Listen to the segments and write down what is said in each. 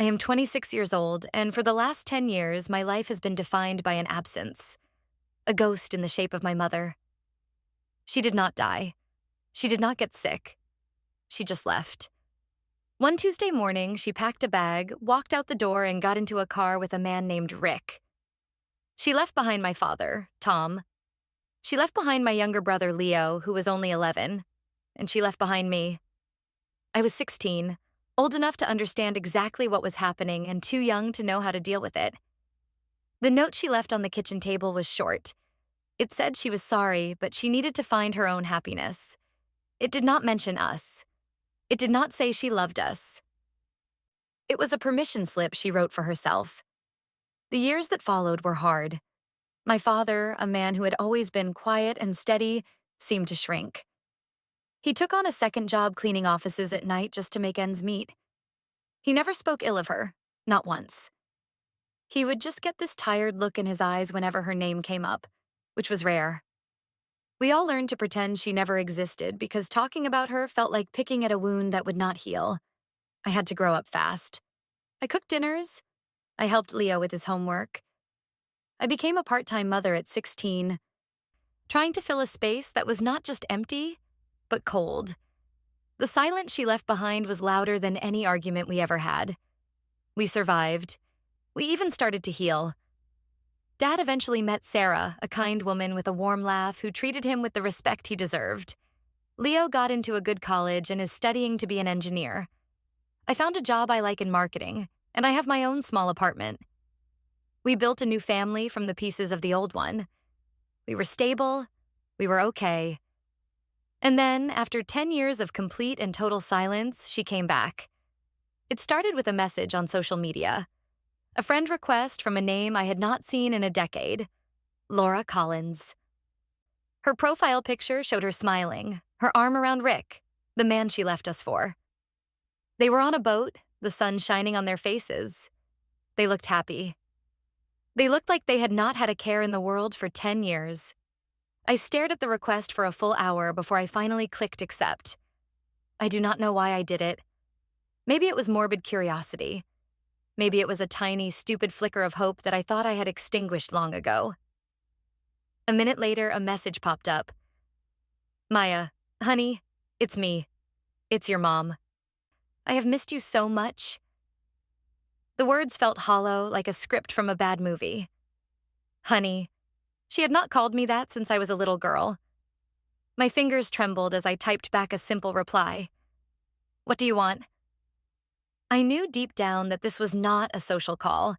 I am 26 years old, and for the last 10 years, my life has been defined by an absence, a ghost in the shape of my mother. She did not die. She did not get sick. She just left. One Tuesday morning, she packed a bag, walked out the door, and got into a car with a man named Rick. She left behind my father, Tom. She left behind my younger brother, Leo, who was only 11. And she left behind me. I was 16, old enough to understand exactly what was happening and too young to know how to deal with it. The note she left on the kitchen table was short. It said she was sorry, but she needed to find her own happiness. It did not mention us. It did not say she loved us. It was a permission slip she wrote for herself. The years that followed were hard. My father, a man who had always been quiet and steady, seemed to shrink. He took on a second job cleaning offices at night just to make ends meet. He never spoke ill of her, not once. He would just get this tired look in his eyes whenever her name came up, which was rare. We all learned to pretend she never existed because talking about her felt like picking at a wound that would not heal. I had to grow up fast. I cooked dinners. I helped Leo with his homework. I became a part-time mother at 16, trying to fill a space that was not just empty, but cold. The silence she left behind was louder than any argument we ever had. We survived. We even started to heal. Dad eventually met Sarah, a kind woman with a warm laugh who treated him with the respect he deserved. Leo got into a good college and is studying to be an engineer. I found a job I like in marketing, and I have my own small apartment. We built a new family from the pieces of the old one. We were stable. We were okay. And then, after 10 years of complete and total silence, she came back. It started with a message on social media. A friend request from a name I had not seen in a decade, Laura Collins. Her profile picture showed her smiling, her arm around Rick, the man she left us for. They were on a boat, the sun shining on their faces. They looked happy. They looked like they had not had a care in the world for 10 years. I stared at the request for a full hour before I finally clicked accept. I do not know why I did it. Maybe it was morbid curiosity. Maybe it was a tiny, stupid flicker of hope that I thought I had extinguished long ago. A minute later, a message popped up. Maya, honey, it's me. It's your mom. I have missed you so much. The words felt hollow, like a script from a bad movie. Honey. She had not called me that since I was a little girl. My fingers trembled as I typed back a simple reply. What do you want? I knew deep down that this was not a social call.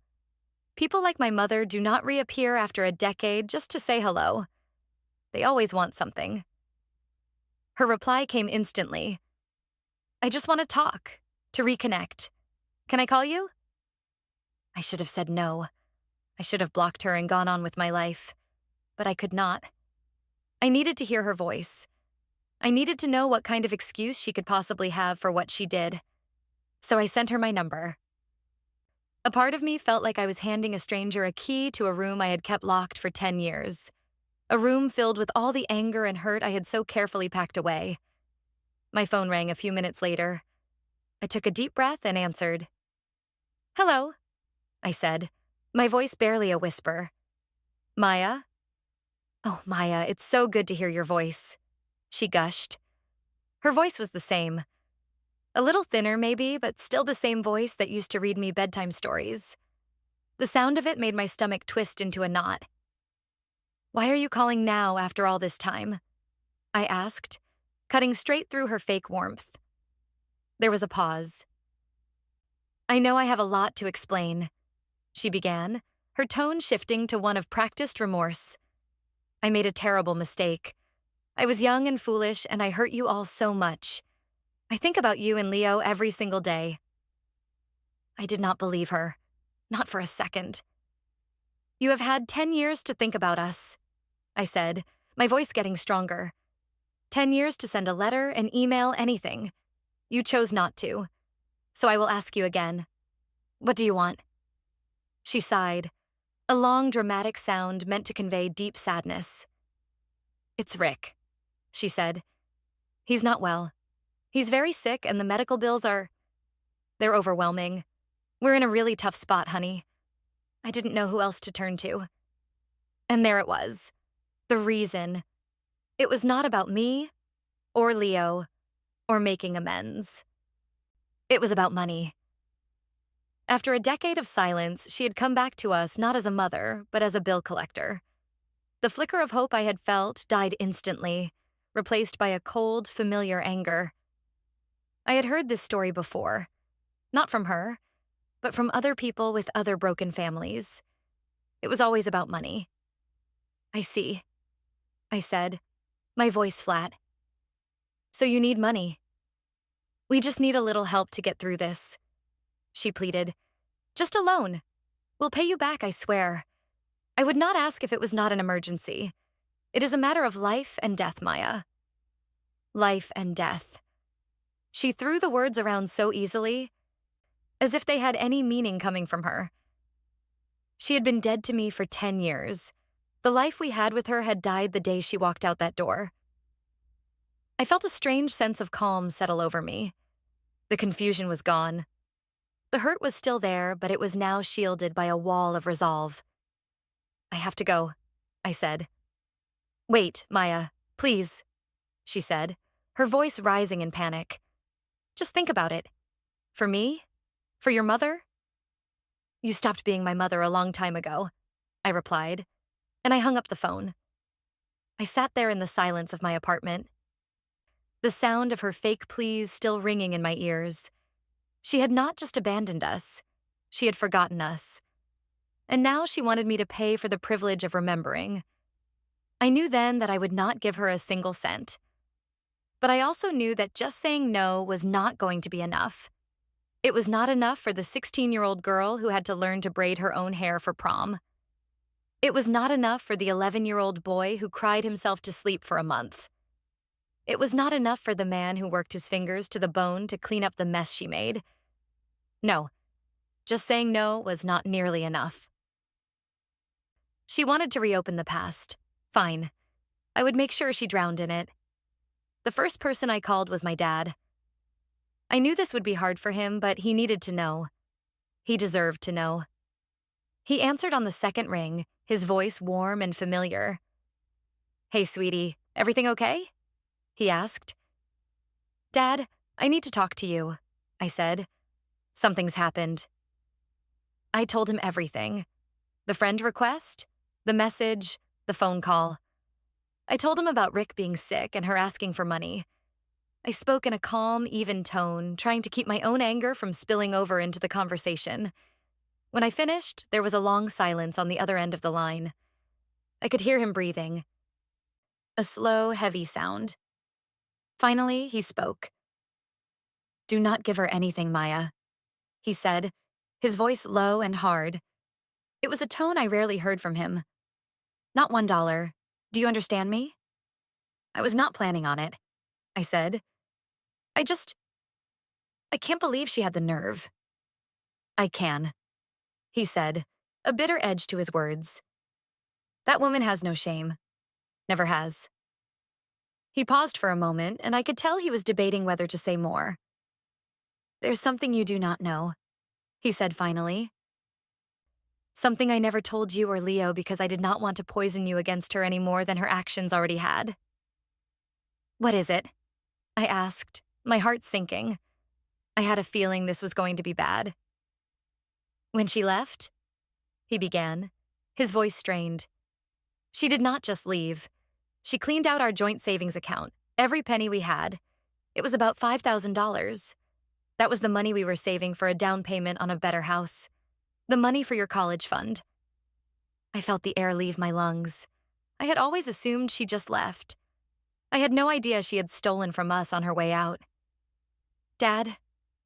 People like my mother do not reappear after a decade just to say hello. They always want something. Her reply came instantly. I just want to talk, to reconnect. Can I call you? I should have said no. I should have blocked her and gone on with my life. But I could not. I needed to hear her voice. I needed to know what kind of excuse she could possibly have for what she did. So I sent her my number. A part of me felt like I was handing a stranger a key to a room I had kept locked for 10 years. A room filled with all the anger and hurt I had so carefully packed away. My phone rang a few minutes later. I took a deep breath and answered. Hello, I said, my voice barely a whisper. Maya? Oh, Maya, it's so good to hear your voice, she gushed. Her voice was the same. A little thinner, maybe, but still the same voice that used to read me bedtime stories. The sound of it made my stomach twist into a knot. Why are you calling now after all this time? I asked, cutting straight through her fake warmth. There was a pause. I know I have a lot to explain, she began, her tone shifting to one of practiced remorse. I made a terrible mistake. I was young and foolish, and I hurt you all so much. I think about you and Leo every single day. I did not believe her. Not for a second. You have had 10 years to think about us, I said, my voice getting stronger. 10 years to send a letter, an email, anything. You chose not to. So I will ask you again. What do you want? She sighed. A long, dramatic sound meant to convey deep sadness. It's Rick, she said. He's not well. He's very sick and the medical bills they're overwhelming. We're in a really tough spot, honey. I didn't know who else to turn to. And there it was. The reason. It was not about me, or Leo, or making amends. It was about money. After a decade of silence, she had come back to us not as a mother, but as a bill collector. The flicker of hope I had felt died instantly, replaced by a cold, familiar anger. I had heard this story before. Not from her, but from other people with other broken families. It was always about money. I see, I said, my voice flat. So you need money. We just need a little help to get through this, she pleaded. Just a loan. We'll pay you back, I swear. I would not ask if it was not an emergency. It is a matter of life and death, Maya. Life and death. She threw the words around so easily, as if they had any meaning coming from her. She had been dead to me for 10 years. The life we had with her had died the day she walked out that door. I felt a strange sense of calm settle over me. The confusion was gone. The hurt was still there, but it was now shielded by a wall of resolve. I have to go, I said. Wait, Maya, please, she said, her voice rising in panic. Just think about it. For me? For your mother? You stopped being my mother a long time ago, I replied, and I hung up the phone. I sat there in the silence of my apartment, the sound of her fake pleas still ringing in my ears. She had not just abandoned us, she had forgotten us. And now she wanted me to pay for the privilege of remembering. I knew then that I would not give her a single cent. But I also knew that just saying no was not going to be enough. It was not enough for the 16-year-old girl who had to learn to braid her own hair for prom. It was not enough for the 11-year-old boy who cried himself to sleep for a month. It was not enough for the man who worked his fingers to the bone to clean up the mess she made. No, just saying no was not nearly enough. She wanted to reopen the past. Fine. I would make sure she drowned in it. The first person I called was my dad. I knew this would be hard for him, but he needed to know. He deserved to know. He answered on the second ring, his voice warm and familiar. Hey, sweetie, everything okay? He asked. Dad, I need to talk to you, I said. Something's happened. I told him everything. The friend request, the message, the phone call. I told him about Rick being sick and her asking for money. I spoke in a calm, even tone, trying to keep my own anger from spilling over into the conversation. When I finished, there was a long silence on the other end of the line. I could hear him breathing. A slow, heavy sound. Finally, he spoke. Do not give her anything, Maya, he said, his voice low and hard. It was a tone I rarely heard from him. Not $1. Do you understand me? I was not planning on it, I said. I can't believe she had the nerve. I can, he said, a bitter edge to his words. That woman has no shame. Never has. He paused for a moment, and I could tell he was debating whether to say more. There's something you do not know, he said finally. Something I never told you or Leo because I did not want to poison you against her any more than her actions already had. What is it? I asked, my heart sinking. I had a feeling this was going to be bad. When she left, he began, his voice strained. She did not just leave. She cleaned out our joint savings account, every penny we had. It was about $5,000. That was the money we were saving for a down payment on a better house. The money for your college fund. I felt the air leave my lungs. I had always assumed she just left. I had no idea she had stolen from us on her way out. Dad,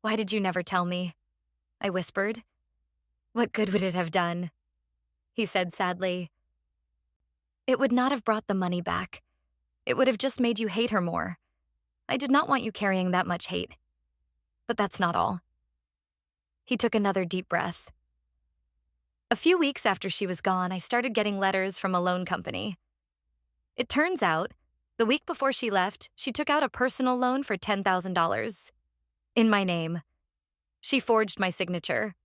why did you never tell me? I whispered. What good would it have done? He said sadly. It would not have brought the money back. It would have just made you hate her more. I did not want you carrying that much hate. But that's not all. He took another deep breath. A few weeks after she was gone, I started getting letters from a loan company. It turns out, the week before she left, she took out a personal loan for $10,000. In my name. She forged my signature.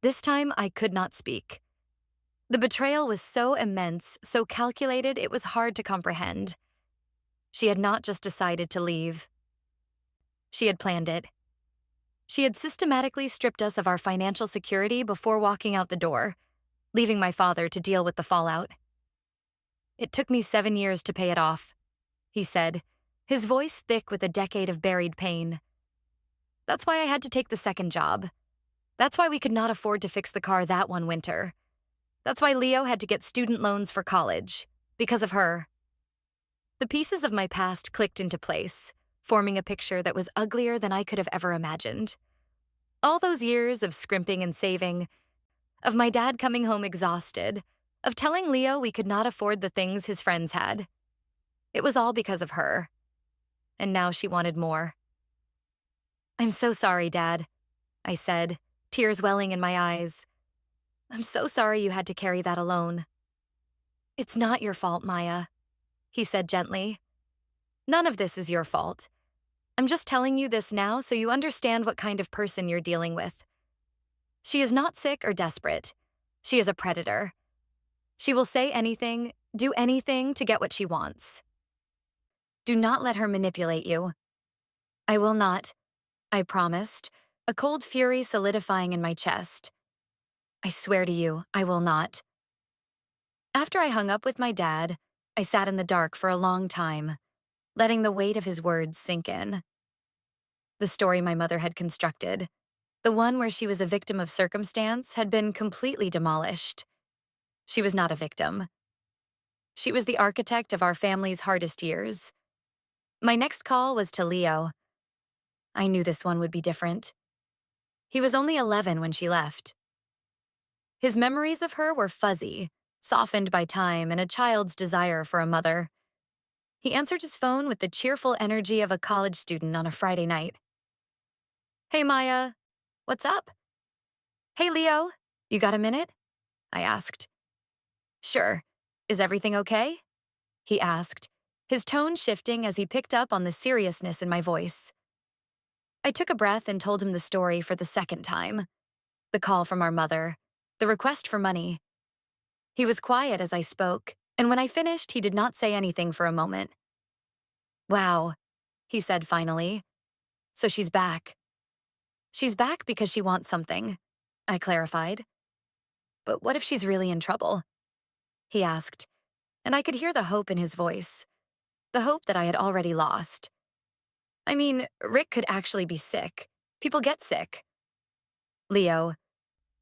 This time I could not speak. The betrayal was so immense, so calculated, it was hard to comprehend. She had not just decided to leave. She had planned it. She had systematically stripped us of our financial security before walking out the door, leaving my father to deal with the fallout. "It took me 7 years to pay it off," he said, his voice thick with a decade of buried pain. "That's why I had to take the second job. That's why we could not afford to fix the car that one winter. That's why Leo had to get student loans for college. Because of her." The pieces of my past clicked into place, forming a picture that was uglier than I could have ever imagined. All those years of scrimping and saving, of my dad coming home exhausted, of telling Leo we could not afford the things his friends had. It was all because of her. And now she wanted more. "I'm so sorry, Dad," I said, tears welling in my eyes. "I'm so sorry you had to carry that alone." "It's not your fault, Maya," he said gently. "None of this is your fault. I'm just telling you this now so you understand what kind of person you're dealing with. She is not sick or desperate. She is a predator. She will say anything, do anything to get what she wants. Do not let her manipulate you." "I will not," I promised, a cold fury solidifying in my chest. "I swear to you, I will not." After I hung up with my dad, I sat in the dark for a long time, letting the weight of his words sink in. The story my mother had constructed, the one where she was a victim of circumstance, had been completely demolished. She was not a victim. She was the architect of our family's hardest years. My next call was to Leo. I knew this one would be different. He was only 11 when she left. His memories of her were fuzzy, softened by time and a child's desire for a mother. He answered his phone with the cheerful energy of a college student on a Friday night. "Hey, Maya. What's up?" "Hey, Leo. You got a minute?" I asked. "Sure. Is everything okay?" he asked, his tone shifting as he picked up on the seriousness in my voice. I took a breath and told him the story for the second time. The call from our mother, the request for money. He was quiet as I spoke, and when I finished, he did not say anything for a moment. "Wow," he said finally. "So she's back." "She's back because she wants something," I clarified. "But what if she's really in trouble?" he asked, and I could hear the hope in his voice, the hope that I had already lost. I mean, Rick could actually be sick. People get sick. "Leo,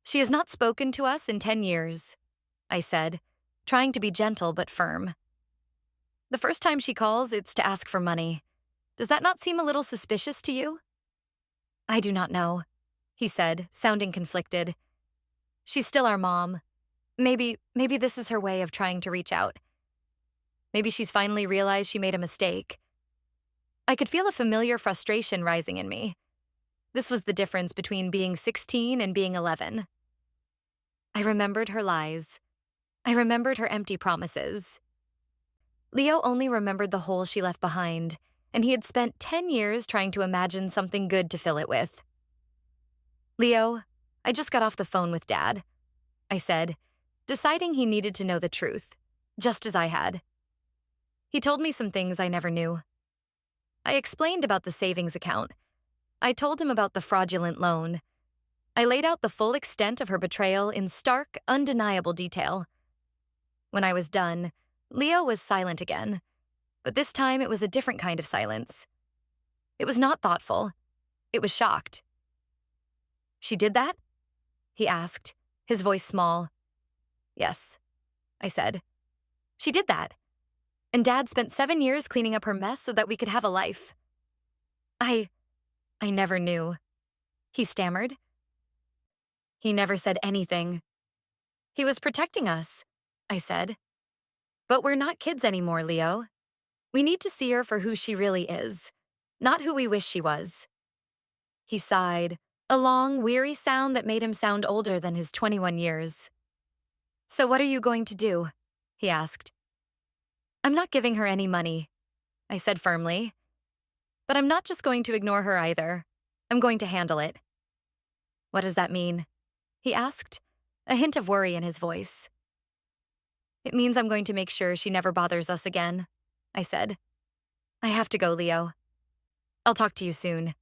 she has not spoken to us in 10 years, I said, trying to be gentle but firm. "The first time she calls, it's to ask for money. Does that not seem a little suspicious to you?" "I do not know," he said, sounding conflicted. "She's still our mom. Maybe this is her way of trying to reach out. Maybe she's finally realized she made a mistake." I could feel a familiar frustration rising in me. This was the difference between being 16 and being 11. I remembered her lies. I remembered her empty promises. Leo only remembered the hole she left behind, and he had spent 10 years trying to imagine something good to fill it with. "Leo, I just got off the phone with Dad," I said, deciding he needed to know the truth, just as I had. He told me some things I never knew. I explained about the savings account. I told him about the fraudulent loan. I laid out the full extent of her betrayal in stark, undeniable detail. When I was done, Leo was silent again, but this time it was a different kind of silence. It was not thoughtful. It was shocked. "She did that?" he asked, his voice small. "Yes," I said. "She did that. And Dad spent 7 years cleaning up her mess so that we could have a life." I never knew," he stammered. "He never said anything. He was protecting us," I said. "But we're not kids anymore, Leo. We need to see her for who she really is, not who we wish she was." He sighed, a long, weary sound that made him sound older than his 21 years. "So what are you going to do?" he asked. "I'm not giving her any money," I said firmly. "But I'm not just going to ignore her either. I'm going to handle it." "What does that mean?" he asked, a hint of worry in his voice. It means I'm going to make sure she never bothers us again, I said. I have to go, Leo. I'll talk to you soon.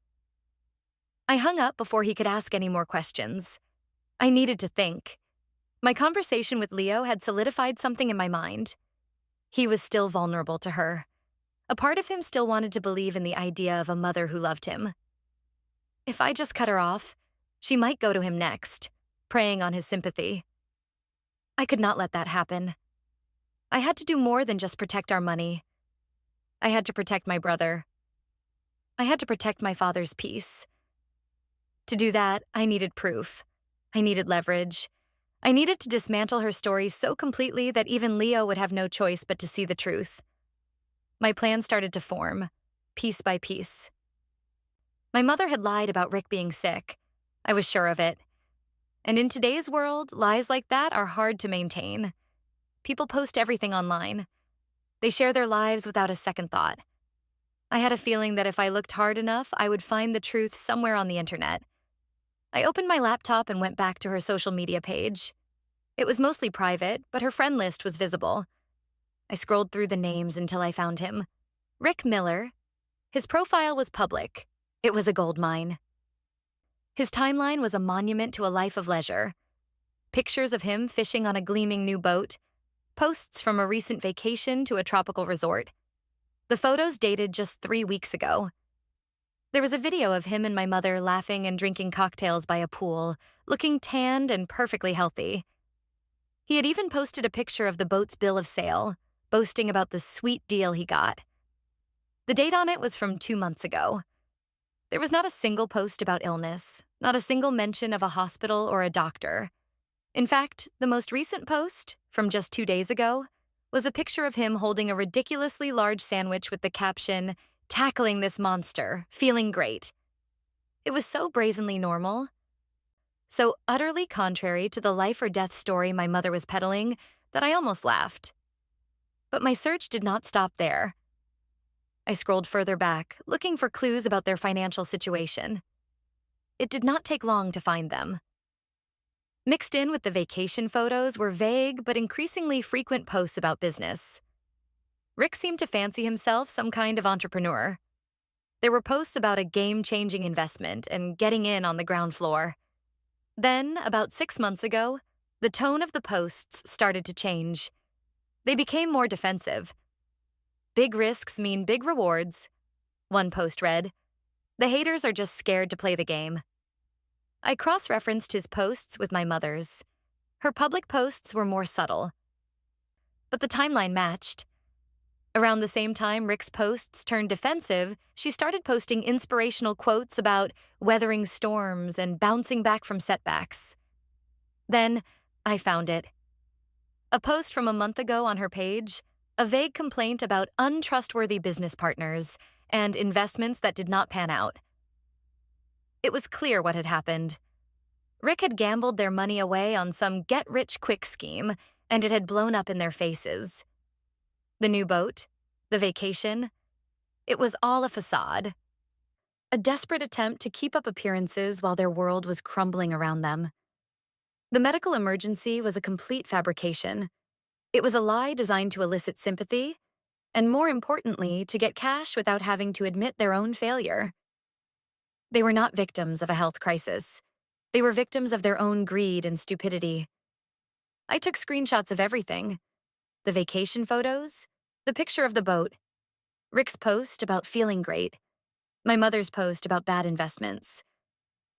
I hung up before he could ask any more questions. I needed to think. My conversation with Leo had solidified something in my mind. He was still vulnerable to her. A part of him still wanted to believe in the idea of a mother who loved him. If I just cut her off, she might go to him next, preying on his sympathy. I could not let that happen. I had to do more than just protect our money. I had to protect my brother. I had to protect my father's peace. To do that, I needed proof. I needed leverage. I needed to dismantle her story so completely that even Leo would have no choice but to see the truth. My plan started to form, piece by piece. My mother had lied about Rick being sick. I was sure of it. And in today's world, lies like that are hard to maintain. People post everything online. They share their lives without a second thought. I had a feeling that if I looked hard enough, I would find the truth somewhere on the internet. I opened my laptop and went back to her social media page. It was mostly private, but her friend list was visible. I scrolled through the names until I found him. Rick Miller. His profile was public. It was a goldmine. His timeline was a monument to a life of leisure. Pictures of him fishing on a gleaming new boat, posts from a recent vacation to a tropical resort. The photos dated just 3 weeks ago. There was a video of him and my mother laughing and drinking cocktails by a pool, looking tanned and perfectly healthy. He had even posted a picture of the boat's bill of sale, boasting about the sweet deal he got. The date on it was from 2 months ago. There was not a single post about illness, not a single mention of a hospital or a doctor. In fact, the most recent post, from just 2 days ago, was a picture of him holding a ridiculously large sandwich with the caption, "Tackling this monster, feeling great." It was so brazenly normal, so utterly contrary to the life or death story my mother was peddling that I almost laughed. But my search did not stop there. I scrolled further back, looking for clues about their financial situation. It did not take long to find them. Mixed in with the vacation photos were vague but increasingly frequent posts about business. Rick seemed to fancy himself some kind of entrepreneur. There were posts about a game-changing investment and getting in on the ground floor. Then, about 6 months ago, the tone of the posts started to change. They became more defensive. "Big risks mean big rewards," one post read. "The haters are just scared to play the game." I cross-referenced his posts with my mother's. Her public posts were more subtle. But the timeline matched. Around the same time Rick's posts turned defensive, she started posting inspirational quotes about weathering storms and bouncing back from setbacks. Then, I found it. A post from a month ago on her page, a vague complaint about untrustworthy business partners and investments that did not pan out. It was clear what had happened. Rick had gambled their money away on some get-rich-quick scheme, and it had blown up in their faces. The new boat, the vacation, it was all a facade. A desperate attempt to keep up appearances while their world was crumbling around them. The medical emergency was a complete fabrication. It was a lie designed to elicit sympathy, and more importantly, to get cash without having to admit their own failure. They were not victims of a health crisis. They were victims of their own greed and stupidity. I took screenshots of everything. The vacation photos, the picture of the boat, Rick's post about feeling great, my mother's post about bad investments.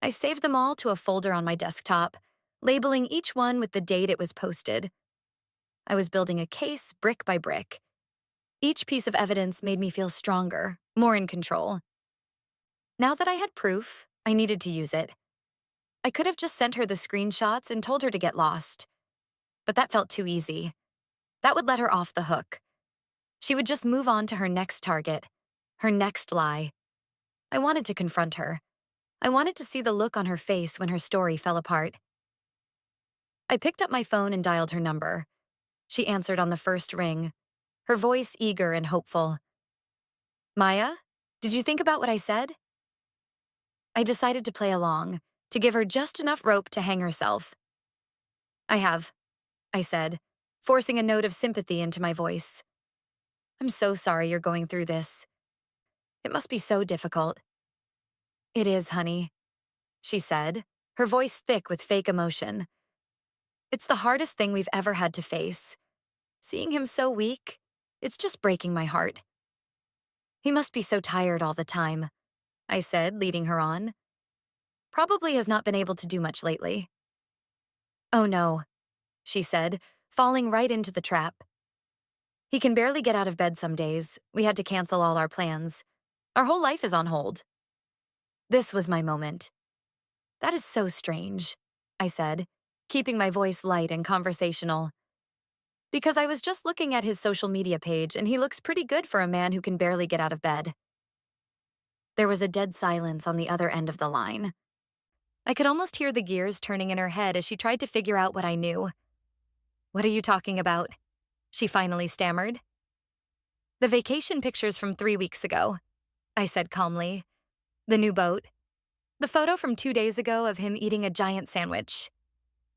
I saved them all to a folder on my desktop, labeling each one with the date it was posted. I was building a case brick by brick. Each piece of evidence made me feel stronger, more in control. Now that I had proof, I needed to use it. I could have just sent her the screenshots and told her to get lost. But that felt too easy. That would let her off the hook. She would just move on to her next target, her next lie. I wanted to confront her. I wanted to see the look on her face when her story fell apart. I picked up my phone and dialed her number. She answered on the first ring, her voice eager and hopeful. "Maya, did you think about what I said?" I decided to play along, to give her just enough rope to hang herself. I have, I said, forcing a note of sympathy into my voice. I'm so sorry you're going through this. It must be so difficult. It is, honey, she said, her voice thick with fake emotion. It's the hardest thing we've ever had to face. Seeing him so weak, it's just breaking my heart. He must be so tired all the time, I said, leading her on. Probably has not been able to do much lately. Oh no, she said, falling right into the trap. He can barely get out of bed some days. We had to cancel all our plans. Our whole life is on hold. This was my moment. That is so strange, I said, keeping my voice light and conversational. Because I was just looking at his social media page and he looks pretty good for a man who can barely get out of bed. There was a dead silence on the other end of the line. I could almost hear the gears turning in her head as she tried to figure out what I knew. What are you talking about? She finally stammered. The vacation pictures from 3 weeks ago, I said calmly. The new boat. The photo from 2 days ago of him eating a giant sandwich.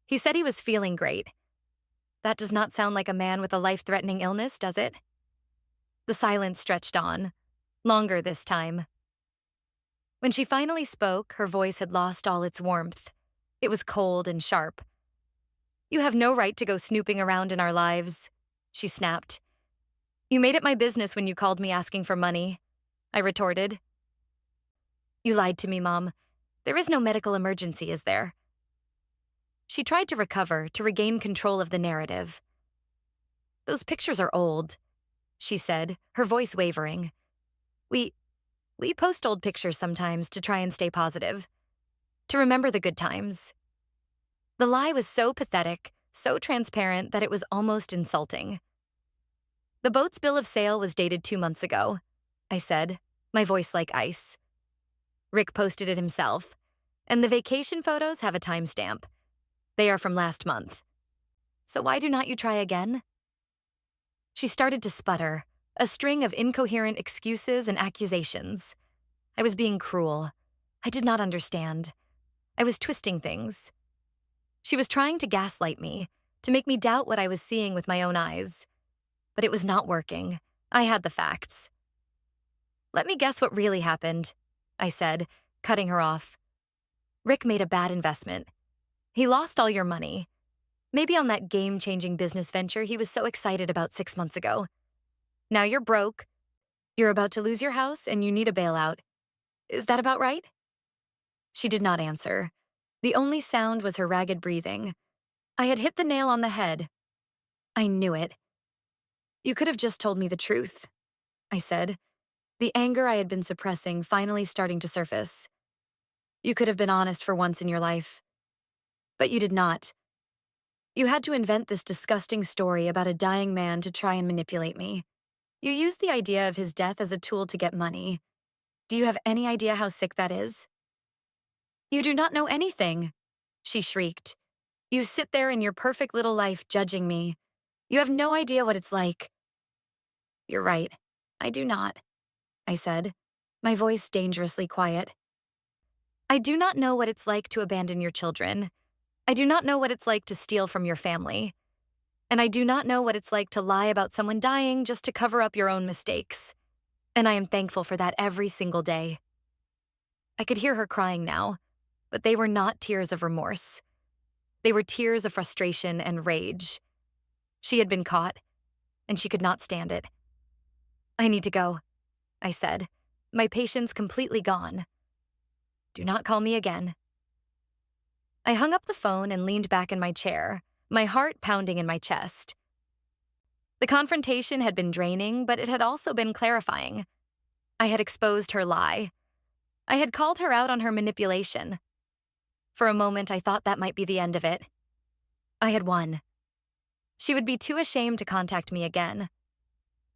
He said he was feeling great. That does not sound like a man with a life-threatening illness, does it? The silence stretched on, longer this time. When she finally spoke, her voice had lost all its warmth. It was cold and sharp. You have no right to go snooping around in our lives, she snapped. You made it my business when you called me asking for money, I retorted. You lied to me, Mom. There is no medical emergency, is there? She tried to recover, to regain control of the narrative. Those pictures are old, she said, her voice wavering. We post old pictures sometimes to try and stay positive, to remember the good times. The lie was so pathetic, so transparent that it was almost insulting. The boat's bill of sale was dated 2 months ago, I said, my voice like ice. Rick posted it himself, and the vacation photos have a timestamp. They are from last month. So why do not you try again? She started to sputter, a string of incoherent excuses and accusations. I was being cruel. I did not understand. I was twisting things. She was trying to gaslight me, to make me doubt what I was seeing with my own eyes. But it was not working. I had the facts. Let me guess what really happened, I said, cutting her off. Rick made a bad investment. He lost all your money. Maybe on that game-changing business venture he was so excited about 6 months ago. Now you're broke. You're about to lose your house and you need a bailout. Is that about right? She did not answer. The only sound was her ragged breathing. I had hit the nail on the head. I knew it. You could have just told me the truth, I said, the anger I had been suppressing finally starting to surface. You could have been honest for once in your life. But you did not. You had to invent this disgusting story about a dying man to try and manipulate me. You used the idea of his death as a tool to get money. Do you have any idea how sick that is? You do not know anything, she shrieked. You sit there in your perfect little life judging me. You have no idea what it's like. You're right. I do not, I said, my voice dangerously quiet. I do not know what it's like to abandon your children. I do not know what it's like to steal from your family. And I do not know what it's like to lie about someone dying just to cover up your own mistakes. And I am thankful for that every single day. I could hear her crying now, but they were not tears of remorse. They were tears of frustration and rage. She had been caught, and she could not stand it. I need to go, I said, my patience completely gone. Do not call me again. I hung up the phone and leaned back in my chair, my heart pounding in my chest. The confrontation had been draining, but it had also been clarifying. I had exposed her lie. I had called her out on her manipulation. For a moment, I thought that might be the end of it. I had won. She would be too ashamed to contact me again.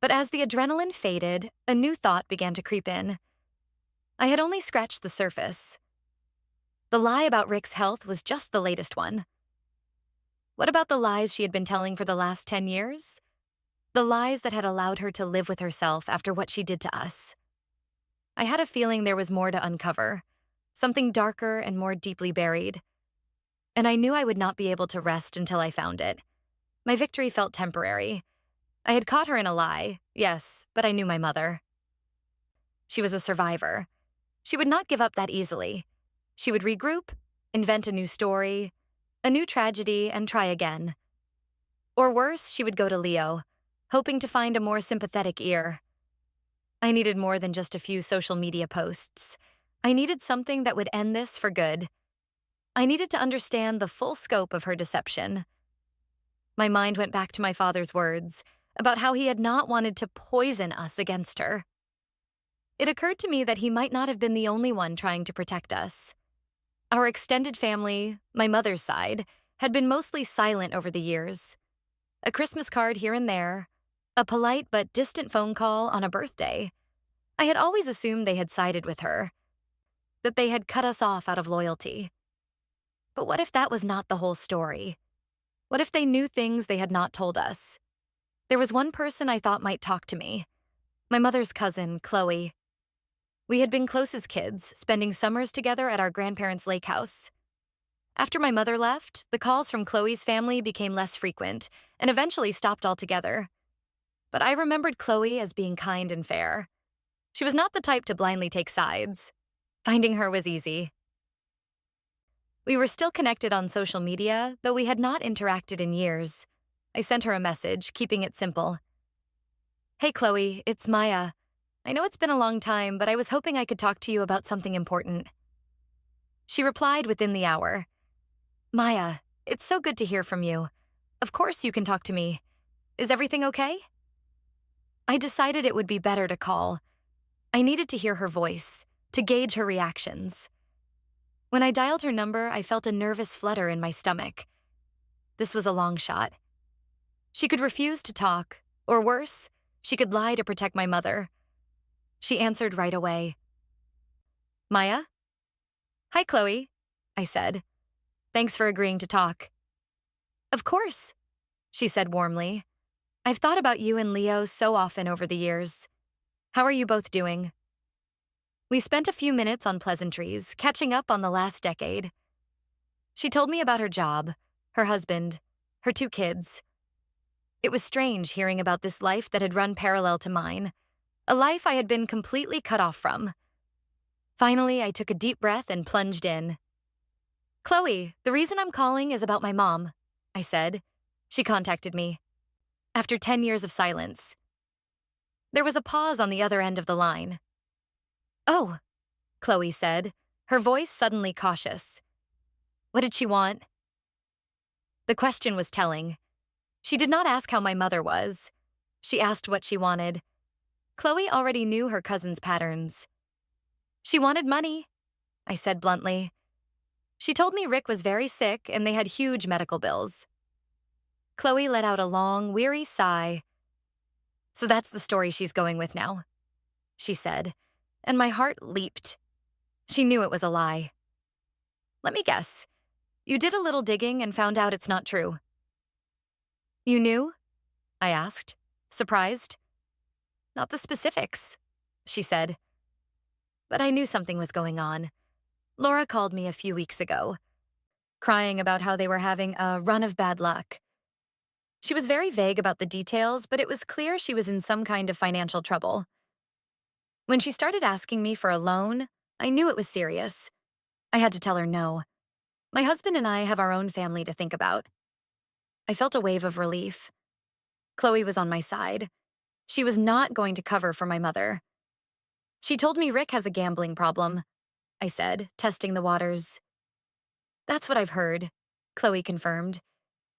But as the adrenaline faded, a new thought began to creep in. I had only scratched the surface. The lie about Rick's health was just the latest one. What about the lies she had been telling for the last 10 years? The lies that had allowed her to live with herself after what she did to us. I had a feeling there was more to uncover, something darker and more deeply buried. And I knew I would not be able to rest until I found it. My victory felt temporary. I had caught her in a lie, yes, but I knew my mother. She was a survivor. She would not give up that easily. She would regroup, invent a new story, a new tragedy, and try again. Or worse, she would go to Leo, hoping to find a more sympathetic ear. I needed more than just a few social media posts. I needed something that would end this for good. I needed to understand the full scope of her deception. My mind went back to my father's words about how he had not wanted to poison us against her. It occurred to me that he might not have been the only one trying to protect us. Our extended family, my mother's side, had been mostly silent over the years. A Christmas card here and there, a polite but distant phone call on a birthday. I had always assumed they had sided with her, that they had cut us off out of loyalty. But what if that was not the whole story? What if they knew things they had not told us? There was one person I thought might talk to me. My mother's cousin, Chloe. We had been close as kids, spending summers together at our grandparents' lake house. After my mother left, the calls from Chloe's family became less frequent and eventually stopped altogether. But I remembered Chloe as being kind and fair. She was not the type to blindly take sides. Finding her was easy. We were still connected on social media, though we had not interacted in years. I sent her a message, keeping it simple. "Hey Chloe, it's Maya. I know it's been a long time, but I was hoping I could talk to you about something important." She replied within the hour. "Maya, it's so good to hear from you. Of course you can talk to me. Is everything okay?" I decided it would be better to call. I needed to hear her voice, to gauge her reactions. When I dialed her number, I felt a nervous flutter in my stomach. This was a long shot. She could refuse to talk, or worse, she could lie to protect my mother. She answered right away. "Maya?" "Hi, Chloe," I said. "Thanks for agreeing to talk." "Of course," she said warmly. "I've thought about you and Leo so often over the years. How are you both doing?" We spent a few minutes on pleasantries, catching up on the last decade. She told me about her job, her husband, her 2 kids. It was strange hearing about this life that had run parallel to mine, a life I had been completely cut off from. Finally, I took a deep breath and plunged in. "Chloe, the reason I'm calling is about my mom," I said. She contacted me. After 10 years of silence. There was a pause on the other end of the line. "Oh," Chloe said, her voice suddenly cautious. "What did she want?" The question was telling. She did not ask how my mother was. She asked what she wanted. Chloe already knew her cousin's patterns. "She wanted money," I said bluntly. She told me Rick was very sick and they had huge medical bills. Chloe let out a long, weary sigh. "So that's the story she's going with now," she said, and my heart leaped. She knew it was a lie. "Let me guess. You did a little digging and found out it's not true." "You knew?" I asked, surprised. "Not the specifics," she said. But I knew something was going on. Laura called me a few weeks ago, crying about how they were having a run of bad luck. She was very vague about the details, but it was clear she was in some kind of financial trouble. When she started asking me for a loan, I knew it was serious. I had to tell her no. My husband and I have our own family to think about. I felt a wave of relief. Chloe was on my side. She was not going to cover for my mother. "She told me Rick has a gambling problem," I said, testing the waters. "That's what I've heard," Chloe confirmed.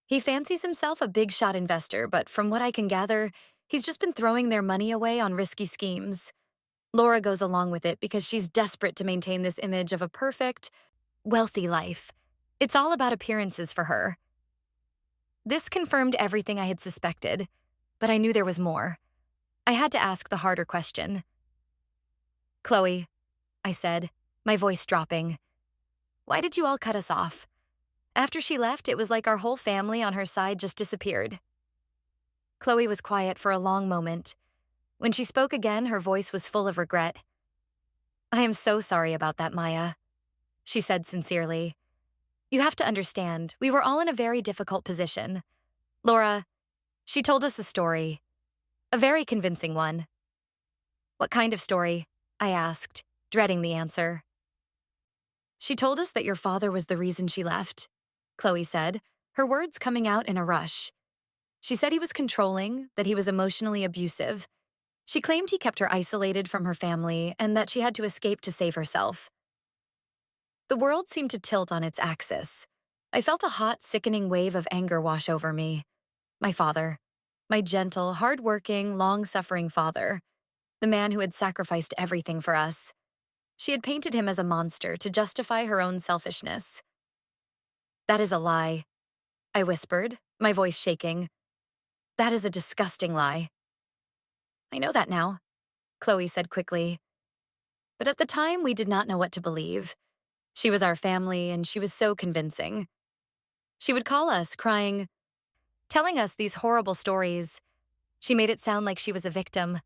"He fancies himself a big-shot investor, but from what I can gather, he's just been throwing their money away on risky schemes. Laura goes along with it because she's desperate to maintain this image of a perfect, wealthy life. It's all about appearances for her." This confirmed everything I had suspected, but I knew there was more. I had to ask the harder question. "Chloe," I said, my voice dropping, "why did you all cut us off? After she left, it was like our whole family on her side just disappeared." Chloe was quiet for a long moment. When she spoke again, her voice was full of regret. "I am so sorry about that, Maya. she said sincerely. You have to understand, we were all in a very difficult position. Laura, she told us a story, a very convincing one. What kind of story? I asked, dreading the answer. She told us that your father was the reason she left, Chloe said, her words coming out in a rush. She said he was controlling, that he was emotionally abusive. She claimed he kept her isolated from her family and that she had to escape to save herself. The world seemed to tilt on its axis. I felt a hot, sickening wave of anger wash over me. My father, my gentle, hard-working, long-suffering father, the man who had sacrificed everything for us. She had painted him as a monster to justify her own selfishness. That is a lie, I whispered, my voice shaking. That is a disgusting lie. I know that now, Chloe said quickly. But at the time, we did not know what to believe. She was our family, and she was so convincing. She would call us, crying, telling us these horrible stories. She made it sound like she was a victim.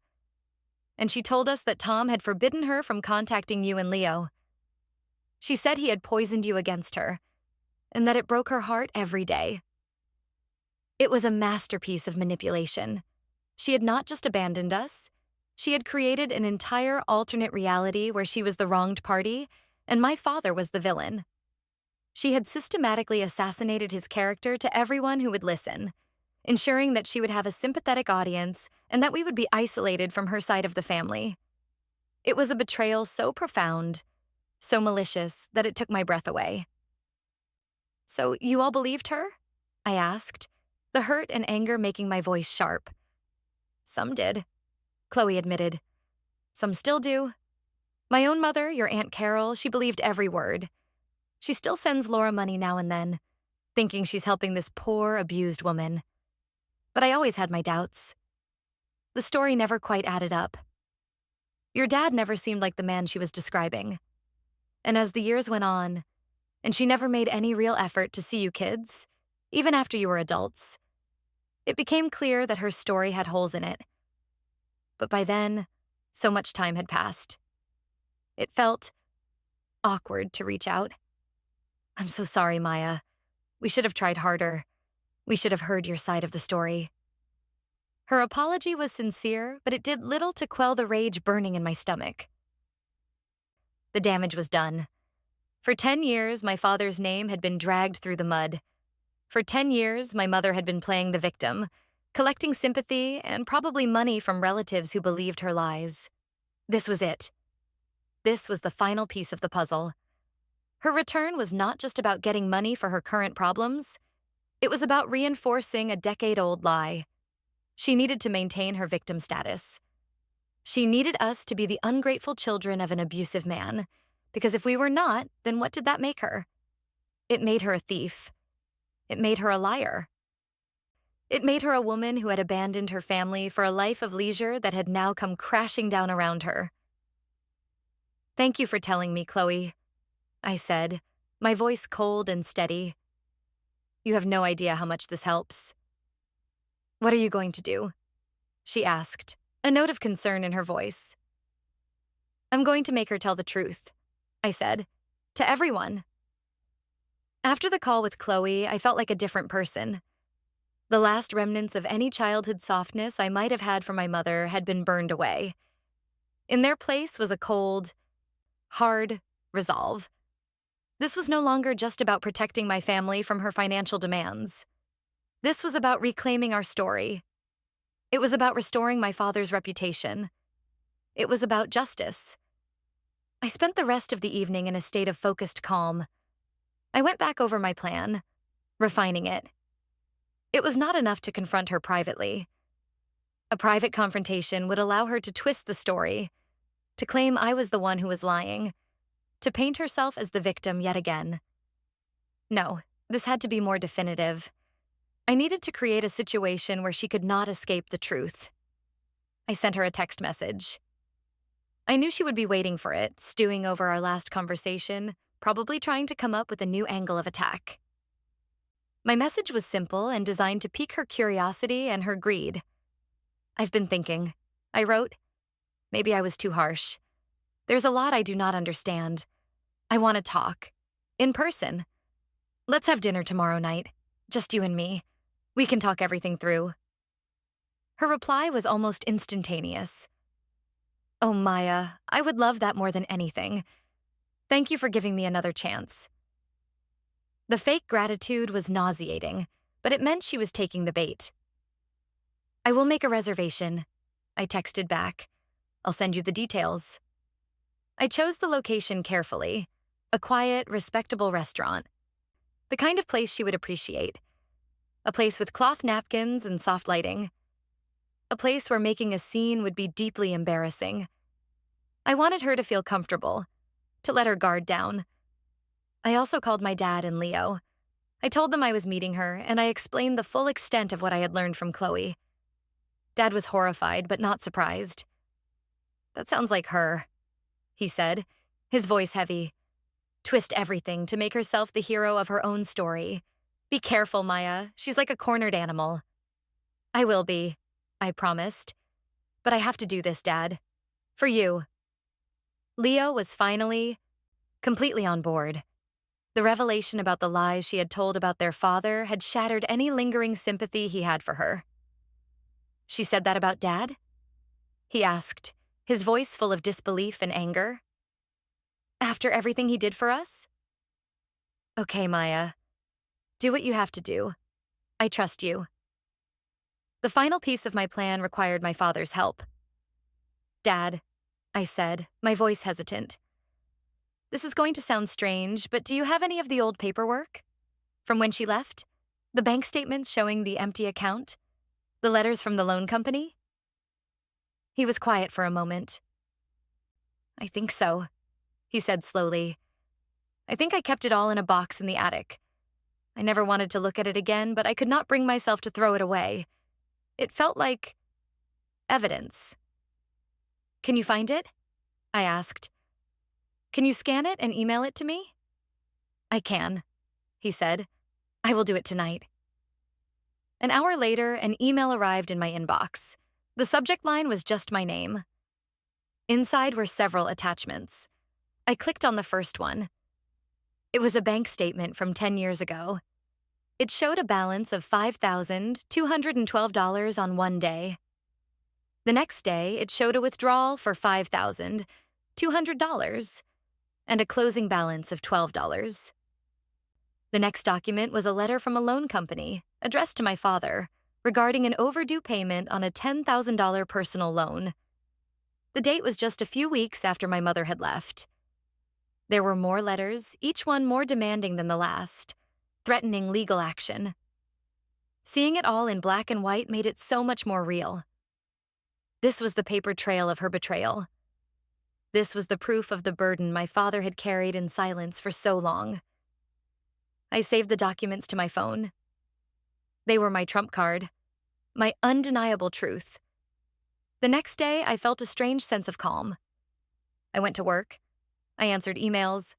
And she told us that Tom had forbidden her from contacting you and Leo. She said he had poisoned you against her, and that it broke her heart every day. It was a masterpiece of manipulation. She had not just abandoned us, she had created an entire alternate reality where she was the wronged party, and my father was the villain. She had systematically assassinated his character to everyone who would listen, ensuring that she would have a sympathetic audience and that we would be isolated from her side of the family. It was a betrayal so profound, so malicious, that it took my breath away. So you all believed her? I asked, the hurt and anger making my voice sharp. Some did, Chloe admitted. Some still do. My own mother, your Aunt Carol, she believed every word. She still sends Laura money now and then, thinking she's helping this poor, abused woman. But I always had my doubts. The story never quite added up. Your dad never seemed like the man she was describing. And as the years went on, and she never made any real effort to see you kids, even after you were adults, it became clear that her story had holes in it. But by then, so much time had passed. It felt awkward to reach out. I'm so sorry, Maya. We should have tried harder. We should have heard your side of the story. Her apology was sincere, but it did little to quell the rage burning in my stomach. The damage was done. For 10 years, my father's name had been dragged through the mud. For 10 years, my mother had been playing the victim, collecting sympathy and probably money from relatives who believed her lies. This was it. This was the final piece of the puzzle. Her return was not just about getting money for her current problems. It was about reinforcing a decade-old lie. She needed to maintain her victim status. She needed us to be the ungrateful children of an abusive man, because if we were not, then what did that make her? It made her a thief. It made her a liar. It made her a woman who had abandoned her family for a life of leisure that had now come crashing down around her. Thank you for telling me, Chloe, I said, my voice cold and steady. You have no idea how much this helps. What are you going to do? She asked, a note of concern in her voice. I'm going to make her tell the truth, I said, to everyone. After the call with Chloe, I felt like a different person. The last remnants of any childhood softness I might have had from my mother had been burned away. In their place was a cold, hard resolve. This was no longer just about protecting my family from her financial demands. This was about reclaiming our story. It was about restoring my father's reputation. It was about justice. I spent the rest of the evening in a state of focused calm. I went back over my plan, refining it. It was not enough to confront her privately. A private confrontation would allow her to twist the story, to claim I was the one who was lying, to paint herself as the victim yet again. No, this had to be more definitive. I needed to create a situation where she could not escape the truth. I sent her a text message. I knew she would be waiting for it, stewing over our last conversation, probably trying to come up with a new angle of attack. My message was simple and designed to pique her curiosity and her greed. I've been thinking, I wrote. Maybe I was too harsh. There's a lot I do not understand. I want to talk. In person. Let's have dinner tomorrow night. Just you and me. We can talk everything through. Her reply was almost instantaneous. Oh, Maya, I would love that more than anything. Thank you for giving me another chance. The fake gratitude was nauseating, but it meant she was taking the bait. I will make a reservation, I texted back. I'll send you the details. I chose the location carefully, a quiet, respectable restaurant. The kind of place she would appreciate. A place with cloth napkins and soft lighting. A place where making a scene would be deeply embarrassing. I wanted her to feel comfortable, to let her guard down. I also called my dad and Leo. I told them I was meeting her, and I explained the full extent of what I had learned from Chloe. Dad was horrified, but not surprised. That sounds like her, he said, his voice heavy. Twist everything to make herself the hero of her own story. Be careful, Maya. She's like a cornered animal. I will be, I promised. But I have to do this, Dad. For you. Leo was finally, completely on board. The revelation about the lies she had told about their father had shattered any lingering sympathy he had for her. She said that about Dad? He asked, his voice full of disbelief and anger. After everything he did for us? Okay, Maya. Do what you have to do. I trust you. The final piece of my plan required my father's help. Dad, I said, my voice hesitant. This is going to sound strange, but do you have any of the old paperwork? From when she left? The bank statements showing the empty account? The letters from the loan company? He was quiet for a moment. I think so, he said slowly. I think I kept it all in a box in the attic. I never wanted to look at it again, but I could not bring myself to throw it away. It felt like evidence. Can you find it? I asked. Can you scan it and email it to me? I can, he said. I will do it tonight. An hour later, an email arrived in my inbox. The subject line was just my name. Inside were several attachments. I clicked on the first one. It was a bank statement from 10 years ago. It showed a balance of $5,212 on one day. The next day, it showed a withdrawal for $5,200 and a closing balance of $12. The next document was a letter from a loan company addressed to my father regarding an overdue payment on a $10,000 personal loan. The date was just a few weeks after my mother had left. There were more letters, each one more demanding than the last, threatening legal action. Seeing it all in black and white made it so much more real. This was the paper trail of her betrayal. This was the proof of the burden my father had carried in silence for so long. I saved the documents to my phone. They were my trump card, my undeniable truth. The next day, I felt a strange sense of calm. I went to work. I answered emails.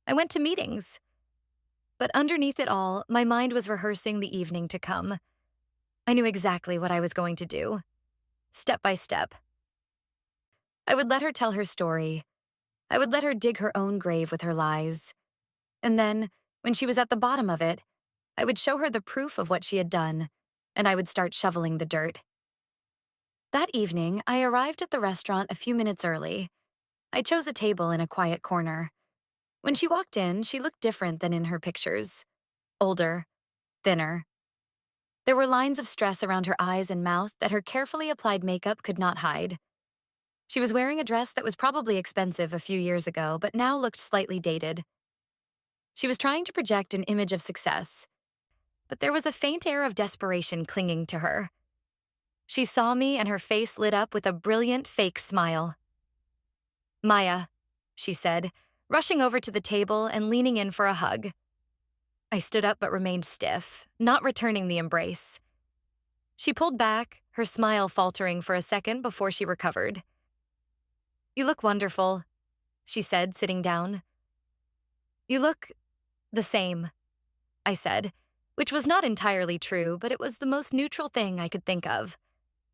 I went to meetings. But underneath it all, my mind was rehearsing the evening to come. I knew exactly what I was going to do, step by step. I would let her tell her story. I would let her dig her own grave with her lies. And then, when she was at the bottom of it, I would show her the proof of what she had done, and I would start shoveling the dirt. That evening, I arrived at the restaurant a few minutes early. I chose a table in a quiet corner. When she walked in, she looked different than in her pictures. Older, thinner. There were lines of stress around her eyes and mouth that her carefully applied makeup could not hide. She was wearing a dress that was probably expensive a few years ago, but now looked slightly dated. She was trying to project an image of success, but there was a faint air of desperation clinging to her. She saw me and her face lit up with a brilliant fake smile. Maya, she said, rushing over to the table and leaning in for a hug. I stood up but remained stiff, not returning the embrace. She pulled back, her smile faltering for a second before she recovered. You look wonderful, she said, sitting down. You look the same, I said, which was not entirely true, but it was the most neutral thing I could think of.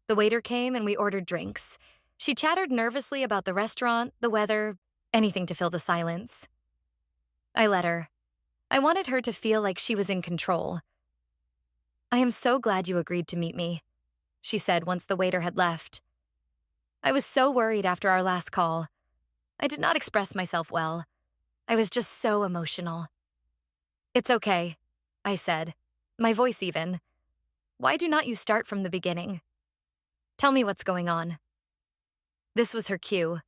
The waiter came and we ordered drinks. She chattered nervously about the restaurant, the weather, anything to fill the silence. I let her. I wanted her to feel like she was in control. "I am so glad you agreed to meet me," she said once the waiter had left. "I was so worried after our last call. I did not express myself well. I was just so emotional." "It's okay," I said, my voice even. "Why do not you start from the beginning? Tell me what's going on." This was her cue.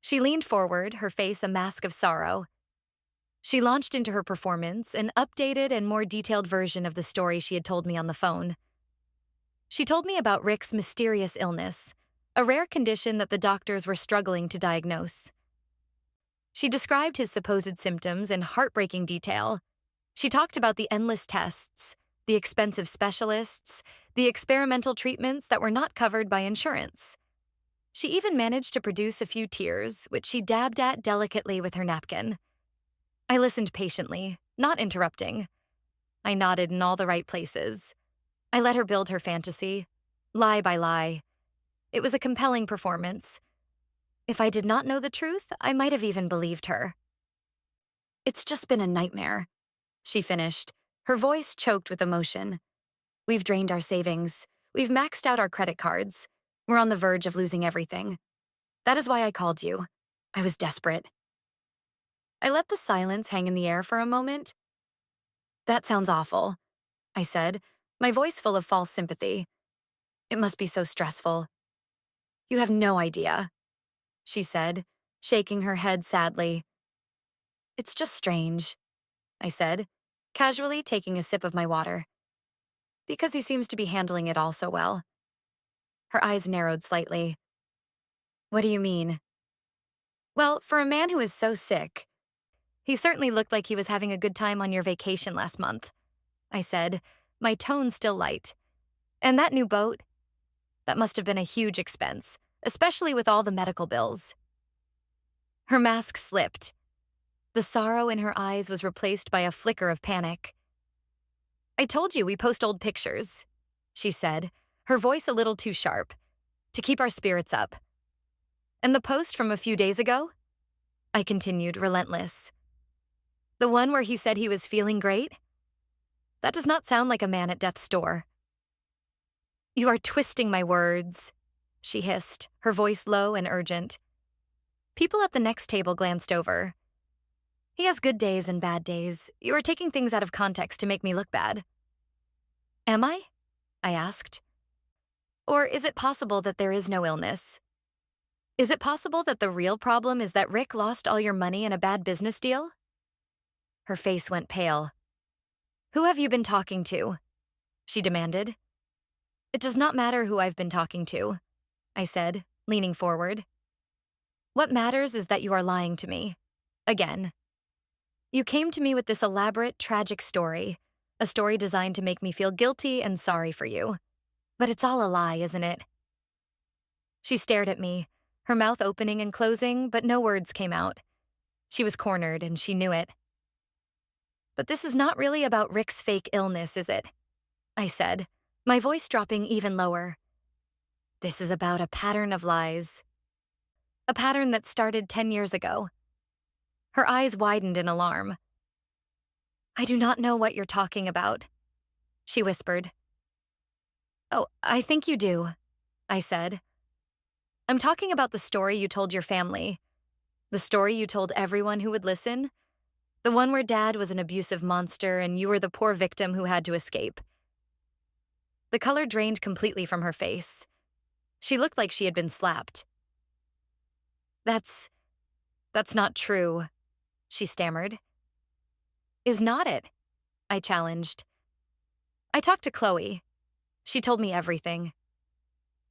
She leaned forward, her face a mask of sorrow. She launched into her performance, an updated and more detailed version of the story she had told me on the phone. She told me about Rick's mysterious illness, a rare condition that the doctors were struggling to diagnose. She described his supposed symptoms in heartbreaking detail. She talked about the endless tests, the expensive specialists, the experimental treatments that were not covered by insurance. She even managed to produce a few tears, which she dabbed at delicately with her napkin. I listened patiently, not interrupting. I nodded in all the right places. I let her build her fantasy, lie by lie. It was a compelling performance. If I did not know the truth, I might have even believed her. "It's just been a nightmare," she finished, her voice choked with emotion. "We've drained our savings. We've maxed out our credit cards. We're on the verge of losing everything. That is why I called you. I was desperate." I let the silence hang in the air for a moment. "That sounds awful," I said, my voice full of false sympathy. "It must be so stressful." "You have no idea," she said, shaking her head sadly. "It's just strange," I said, casually taking a sip of my water. "Because he seems to be handling it all so well." Her eyes narrowed slightly. "What do you mean?" "Well, for a man who is so sick, he certainly looked like he was having a good time on your vacation last month," I said, my tone still light. "And that new boat? That must have been a huge expense, especially with all the medical bills." Her mask slipped. The sorrow in her eyes was replaced by a flicker of panic. "I told you we post old pictures," she said, her voice a little too sharp, "to keep our spirits up." "And the post from a few days ago?" I continued, relentless. "The one where he said he was feeling great? That does not sound like a man at death's door." "You are twisting my words," she hissed, her voice low and urgent. People at the next table glanced over. "He has good days and bad days. You are taking things out of context to make me look bad." "Am I?" I asked. "Or is it possible that there is no illness? Is it possible that the real problem is that Rick lost all your money in a bad business deal?" Her face went pale. "Who have you been talking to?" she demanded. "It does not matter who I've been talking to," I said, leaning forward. "What matters is that you are lying to me. Again. You came to me with this elaborate, tragic story, a story designed to make me feel guilty and sorry for you. But it's all a lie, isn't it?" She stared at me, her mouth opening and closing, but no words came out. She was cornered, and she knew it. "But this is not really about Rick's fake illness, is it?" I said, my voice dropping even lower. "This is about a pattern of lies. A pattern that started 10 years ago." Her eyes widened in alarm. "I do not know what you're talking about," she whispered. "Oh, I think you do," I said. "I'm talking about the story you told your family. The story you told everyone who would listen. The one where Dad was an abusive monster and you were the poor victim who had to escape." The color drained completely from her face. She looked like she had been slapped. That's not true," she stammered. "Is not it?" I challenged. "I talked to Chloe. She told me everything.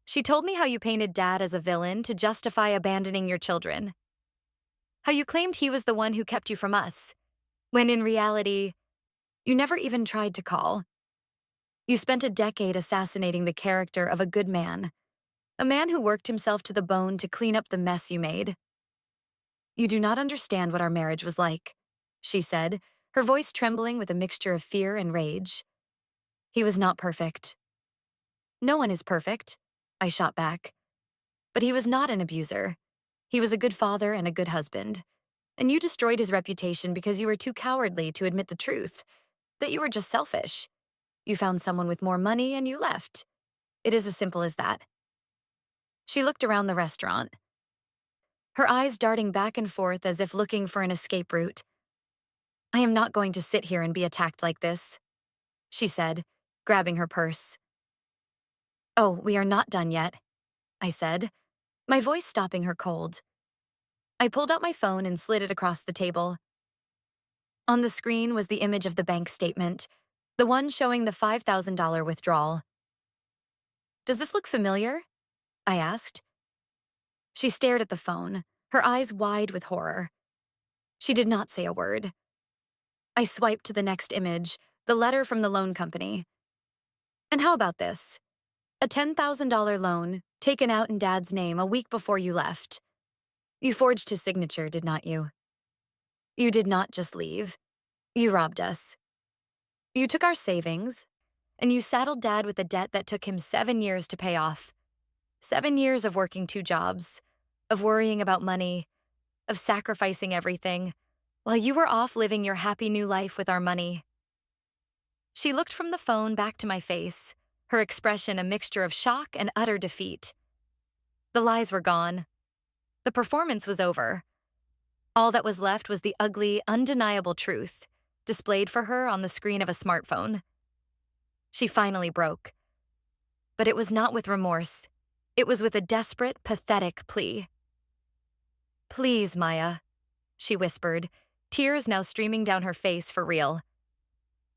She told me how you painted Dad as a villain to justify abandoning your children. How you claimed he was the one who kept you from us, when in reality, you never even tried to call. You spent a decade assassinating the character of a good man, a man who worked himself to the bone to clean up the mess you made. You do not understand what our marriage was like," she said, her voice trembling with a mixture of fear and rage. "He was not perfect." "No one is perfect," I shot back. "But he was not an abuser. He was a good father and a good husband. And you destroyed his reputation because you were too cowardly to admit the truth, that you were just selfish. You found someone with more money and you left. It is as simple as that. She looked around the restaurant, her eyes darting back and forth as if looking for an escape route. I am not going to sit here and be attacked like this, she said, grabbing her purse. Oh, we are not done yet, I said, my voice stopping her cold. I pulled out my phone and slid it across the table. On the screen was the image of the bank statement, the one showing the $5,000 withdrawal. Does this look familiar? I asked. She stared at the phone, her eyes wide with horror. She did not say a word. I swiped to the next image, the letter from the loan company. And how about this? A $10,000 loan, taken out in Dad's name a week before you left. You forged his signature, did not you? You did not just leave. You robbed us. You took our savings, and you saddled Dad with a debt that took him 7 years to pay off. 7 years of working 2 jobs, of worrying about money, of sacrificing everything, while you were off living your happy new life with our money. She looked from the phone back to my face, her expression a mixture of shock and utter defeat. The lies were gone. The performance was over. All that was left was the ugly, undeniable truth, displayed for her on the screen of a smartphone. She finally broke. But it was not with remorse. It was with a desperate, pathetic plea. Please, Maya, she whispered, tears now streaming down her face for real.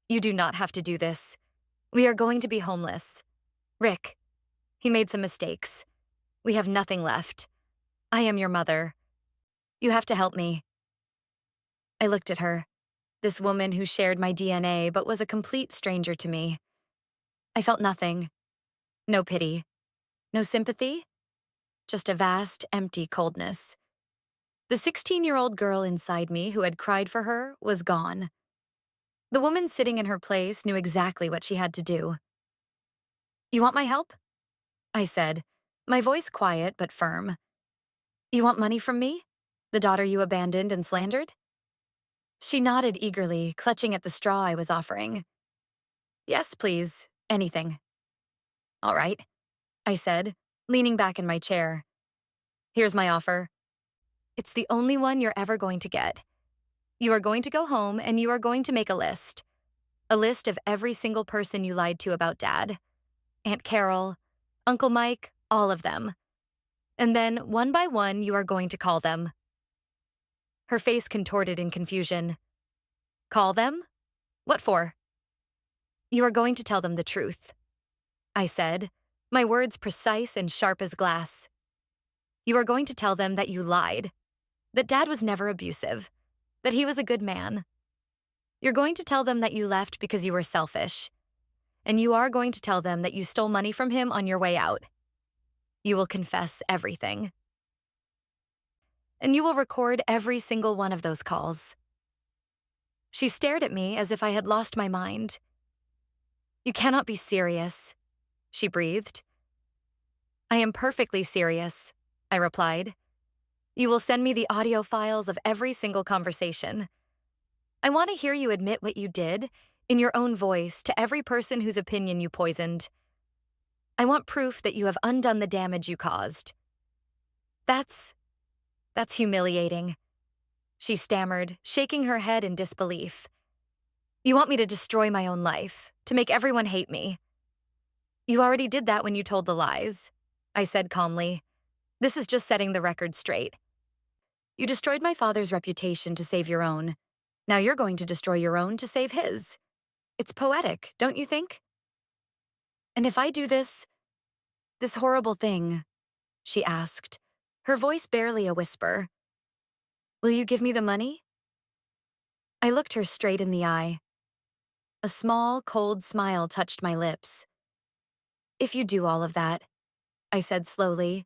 You do not have to do this. We are going to be homeless. Rick, he made some mistakes. We have nothing left. I am your mother. You have to help me. I looked at her, this woman who shared my DNA but was a complete stranger to me. I felt nothing. No pity. No sympathy. Just a vast, empty coldness. The 16-year-old girl inside me who had cried for her was gone. The woman sitting in her place knew exactly what she had to do. You want my help? I said, my voice quiet but firm. You want money from me? The daughter you abandoned and slandered? She nodded eagerly, clutching at the straw I was offering. Yes, please. Anything. All right, I said, leaning back in my chair. Here's my offer. It's the only one you're ever going to get. You are going to go home and you are going to make a list. A list of every single person you lied to about Dad. Aunt Carol, Uncle Mike, all of them. And then, one by one, you are going to call them. Her face contorted in confusion. Call them? What for? You are going to tell them the truth, I said, my words precise and sharp as glass. You are going to tell them that you lied, that Dad was never abusive, that he was a good man. You're going to tell them that you left because you were selfish, and you are going to tell them that you stole money from him on your way out. You will confess everything. And you will record every single one of those calls. She stared at me as if I had lost my mind. You cannot be serious, she breathed. I am perfectly serious, I replied. You will send me the audio files of every single conversation. I want to hear you admit what you did, in your own voice, to every person whose opinion you poisoned. I want proof that you have undone the damage you caused. That's humiliating, she stammered, shaking her head in disbelief. You want me to destroy my own life, to make everyone hate me. You already did that when you told the lies, I said calmly. This is just setting the record straight. You destroyed my father's reputation to save your own. Now you're going to destroy your own to save his. It's poetic, don't you think? And if I do this horrible thing, she asked, her voice barely a whisper, will you give me the money? I looked her straight in the eye. A small, cold smile touched my lips. If you do all of that, I said slowly,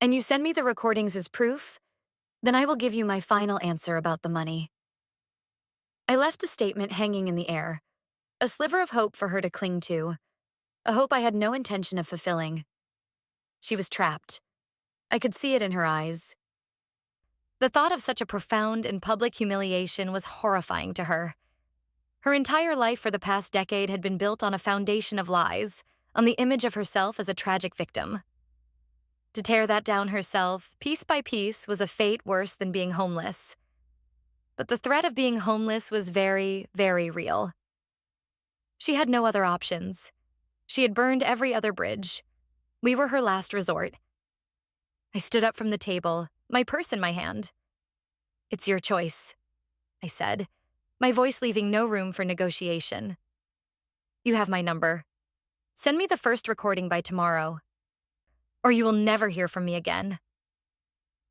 and you send me the recordings as proof, then I will give you my final answer about the money. I left the statement hanging in the air, a sliver of hope for her to cling to, a hope I had no intention of fulfilling. She was trapped. I could see it in her eyes. The thought of such a profound and public humiliation was horrifying to her. Her entire life for the past decade had been built on a foundation of lies, on the image of herself as a tragic victim. To tear that down herself, piece by piece, was a fate worse than being homeless. But the threat of being homeless was very, very real. She had no other options. She had burned every other bridge. We were her last resort. I stood up from the table, my purse in my hand. "It's your choice," I said, my voice leaving no room for negotiation. "You have my number. Send me the first recording by tomorrow, or you will never hear from me again."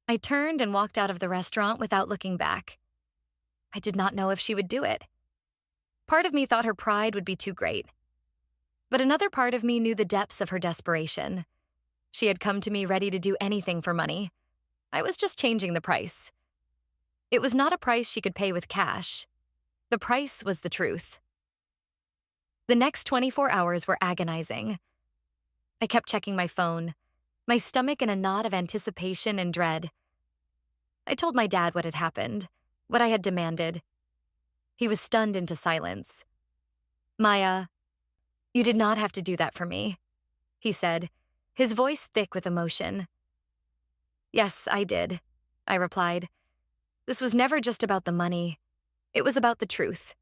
I turned and walked out of the restaurant without looking back. I did not know if she would do it. Part of me thought her pride would be too great. But another part of me knew the depths of her desperation. She had come to me ready to do anything for money. I was just changing the price. It was not a price she could pay with cash. The price was the truth. The next 24 hours were agonizing. I kept checking my phone, my stomach in a knot of anticipation and dread. I told my dad what had happened, what I had demanded. He was stunned into silence. "Maya, you did not have to do that for me," he said, his voice thick with emotion. "Yes, I did," I replied. "This was never just about the money. It was about the truth."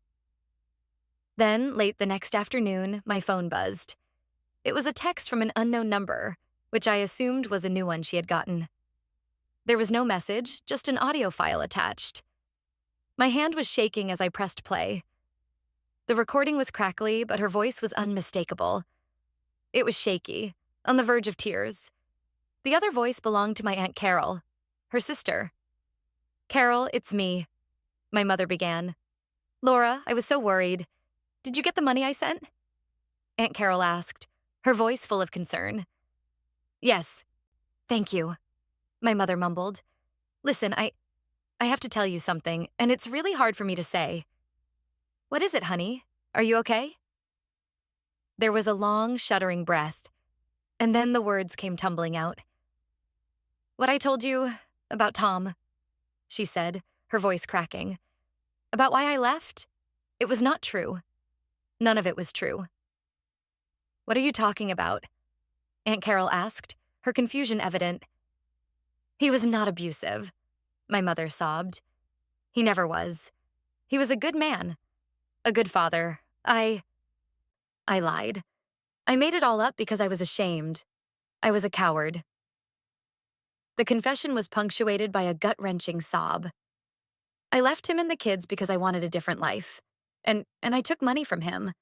Then, late the next afternoon, my phone buzzed. It was a text from an unknown number, which I assumed was a new one she had gotten. There was no message, just an audio file attached. My hand was shaking as I pressed play. The recording was crackly, but her voice was unmistakable. It was shaky, on the verge of tears. The other voice belonged to my Aunt Carol, her sister. "Carol, it's me," my mother began. "Laura, I was so worried. Did you get the money I sent?" Aunt Carol asked, her voice full of concern. "Yes. Thank you," my mother mumbled. "Listen, I have to tell you something, and it's really hard for me to say." "What is it, honey? Are you okay?" There was a long, shuddering breath, and then the words came tumbling out. "What I told you about Tom," she said, her voice cracking. "About why I left? It was not true. None of it was true." "What are you talking about?" Aunt Carol asked, her confusion evident. "He was not abusive," my mother sobbed. "He never was. He was a good man, a good father. I lied. I made it all up because I was ashamed. I was a coward." The confession was punctuated by a gut-wrenching sob. "I left him and the kids because I wanted a different life. And I took money from him.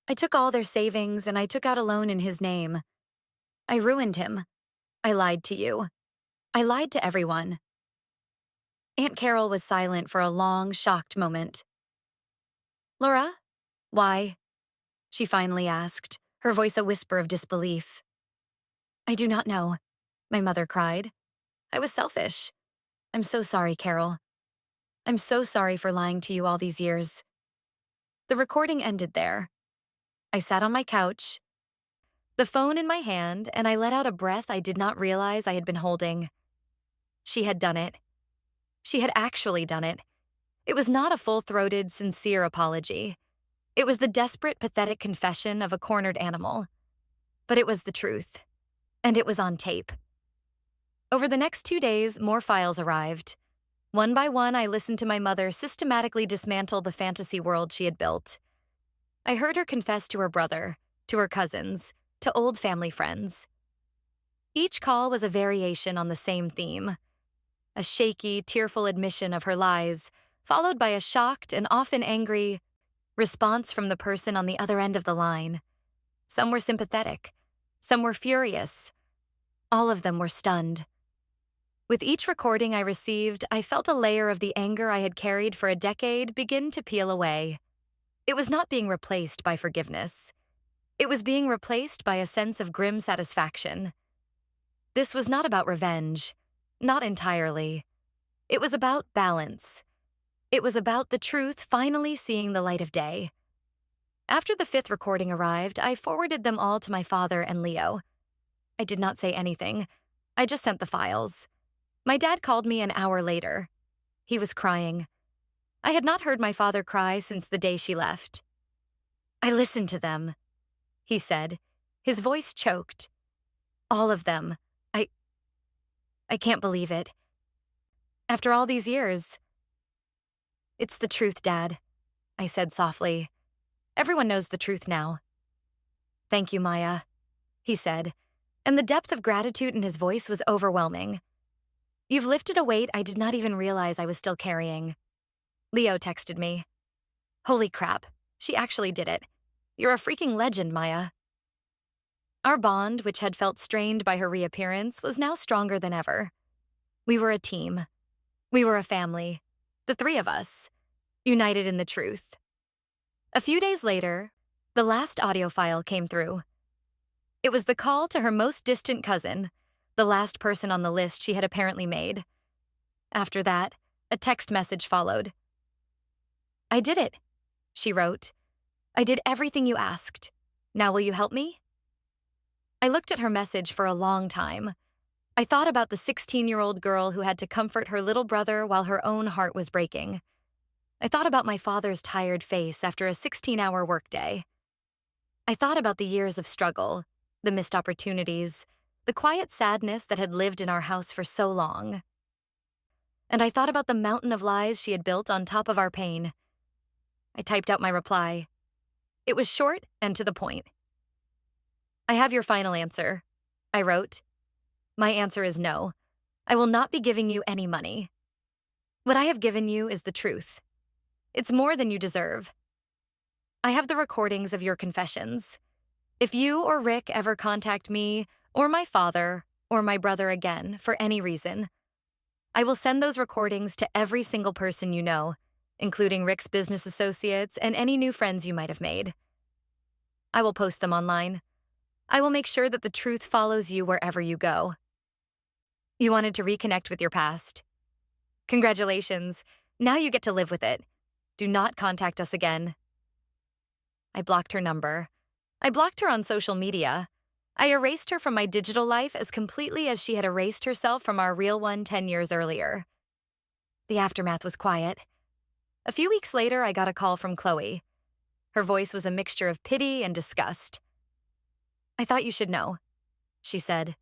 I took all their savings and I took out a loan in his name. I ruined him. I lied to you. I lied to everyone." Aunt Carol was silent for a long, shocked moment. "Laura, why?" she finally asked, her voice a whisper of disbelief. "I do not know," my mother cried. "I was selfish. I'm so sorry, Carol. I'm so sorry for lying to you all these years." The recording ended there. I sat on my couch, the phone in my hand, and I let out a breath I did not realize I had been holding. She had done it. She had actually done it. It was not a full-throated, sincere apology. It was the desperate, pathetic confession of a cornered animal. But it was the truth. And it was on tape. Over the next 2 days, more files arrived. One by one, I listened to my mother systematically dismantle the fantasy world she had built. I heard her confess to her brother, to her cousins, to old family friends. Each call was a variation on the same theme. A shaky, tearful admission of her lies, followed by a shocked and often angry response from the person on the other end of the line. Some were sympathetic. Some were furious. All of them were stunned. With each recording I received, I felt a layer of the anger I had carried for a decade begin to peel away. It was not being replaced by forgiveness. It was being replaced by a sense of grim satisfaction. This was not about revenge. Not entirely. It was about balance. It was about the truth finally seeing the light of day. After the 5th recording arrived, I forwarded them all to my father and Leo. I did not say anything. I just sent the files. My dad called me an hour later. He was crying. I had not heard my father cry since the day she left. "I listened to them," he said, his voice choked. "All of them. I I can't believe it. After all these years." "It's the truth, Dad," I said softly. "Everyone knows the truth now." "Thank you, Maya," he said, and the depth of gratitude in his voice was overwhelming. "You've lifted a weight I did not even realize I was still carrying." Leo texted me. "Holy crap, she actually did it. You're a freaking legend, Maya." Our bond, which had felt strained by her reappearance, was now stronger than ever. We were a team. We were a family. The three of us, united in the truth. A few days later, the last audio file came through. It was the call to her most distant cousin, the last person on the list she had apparently made. After that, a text message followed. "I did it," she wrote. "I did everything you asked. Now will you help me?" I looked at her message for a long time. I thought about the 16-year-old girl who had to comfort her little brother while her own heart was breaking. I thought about my father's tired face after a 16-hour workday. I thought about the years of struggle, the missed opportunities, the quiet sadness that had lived in our house for so long. And I thought about the mountain of lies she had built on top of our pain. I typed out my reply. It was short and to the point. "I have your final answer," I wrote. "My answer is no. I will not be giving you any money. What I have given you is the truth. It's more than you deserve. I have the recordings of your confessions. If you or Rick ever contact me, or my father, or my brother again for any reason, I will send those recordings to every single person you know, including Rick's business associates and any new friends you might have made. I will post them online. I will make sure that the truth follows you wherever you go. You wanted to reconnect with your past. Congratulations. Now you get to live with it. Do not contact us again." I blocked her number. I blocked her on social media. I erased her from my digital life as completely as she had erased herself from our real one 10 years earlier. The aftermath was quiet. A few weeks later, I got a call from Chloe. Her voice was a mixture of pity and disgust. "I thought you should know," she said.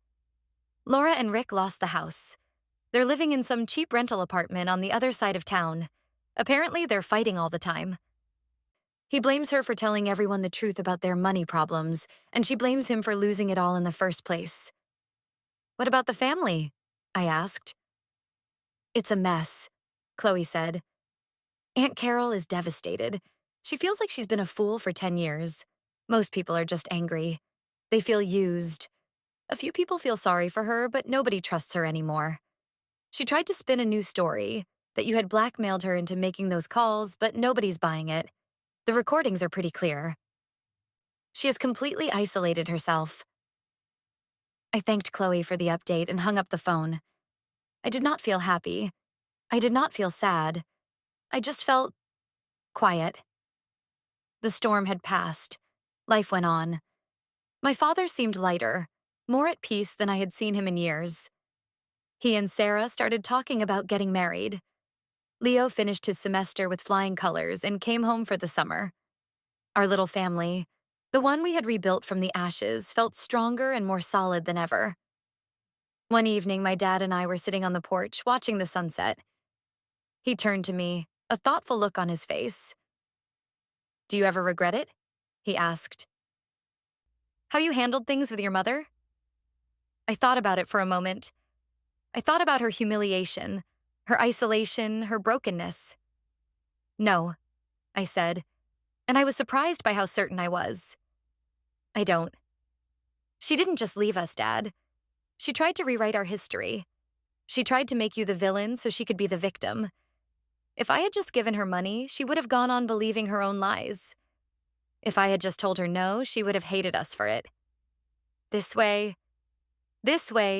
"Laura and Rick lost the house. They're living in some cheap rental apartment on the other side of town. Apparently, they're fighting all the time. He blames her for telling everyone the truth about their money problems, and she blames him for losing it all in the first place." "What about the family?" I asked. "It's a mess," Chloe said. "Aunt Carol is devastated. She feels like she's been a fool for 10 years. Most people are just angry. They feel used. A few people feel sorry for her, but nobody trusts her anymore. She tried to spin a new story, that you had blackmailed her into making those calls, but nobody's buying it. The recordings are pretty clear. She has completely isolated herself." I thanked Chloe for the update and hung up the phone. I did not feel happy. I did not feel sad. I just felt quiet. The storm had passed. Life went on. My father seemed lighter, more at peace than I had seen him in years. He and Sarah started talking about getting married. Leo finished his semester with flying colors and came home for the summer. Our little family, the one we had rebuilt from the ashes, felt stronger and more solid than ever. One evening, my dad and I were sitting on the porch watching the sunset. He turned to me, a thoughtful look on his face. "Do you ever regret it?" he asked. "How you handled things with your mother?" I thought about it for a moment. I thought about her humiliation, her isolation, her brokenness. "No," I said, and I was surprised by how certain I was. "I don't. She didn't just leave us, Dad. She tried to rewrite our history. She tried to make you the villain so she could be the victim. If I had just given her money, she would have gone on believing her own lies. If I had just told her no, she would have hated us for it. This way,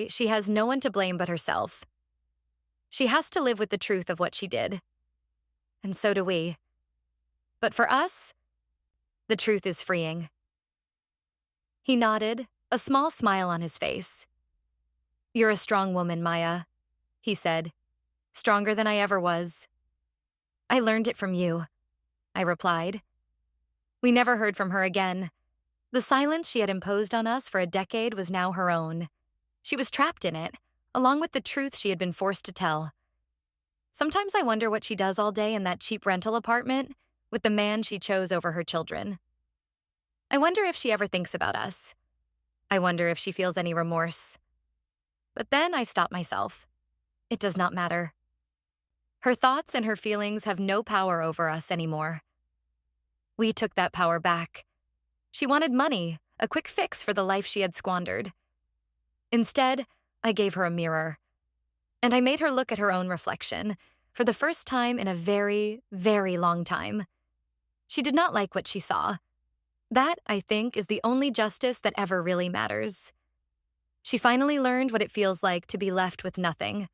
she has no one to blame but herself. She has to live with the truth of what she did. And so do we. But for us, the truth is freeing." He nodded, a small smile on his face. "You're a strong woman, Maya," he said, stronger than I ever was. I learned it from you, I replied. We never heard from her again. The silence she had imposed on us for a decade was now her own. She was trapped in it, along with the truth she had been forced to tell. Sometimes I wonder what she does all day in that cheap rental apartment with the man she chose over her children. I wonder if she ever thinks about us. I wonder if she feels any remorse. But then I stop myself. It does not matter. Her thoughts and her feelings have no power over us anymore. We took that power back. She wanted money, a quick fix for the life she had squandered. Instead, I gave her a mirror. And I made her look at her own reflection, for the first time in a very, very long time. She did not like what she saw. That, I think, is the only justice that ever really matters. She finally learned what it feels like to be left with nothing.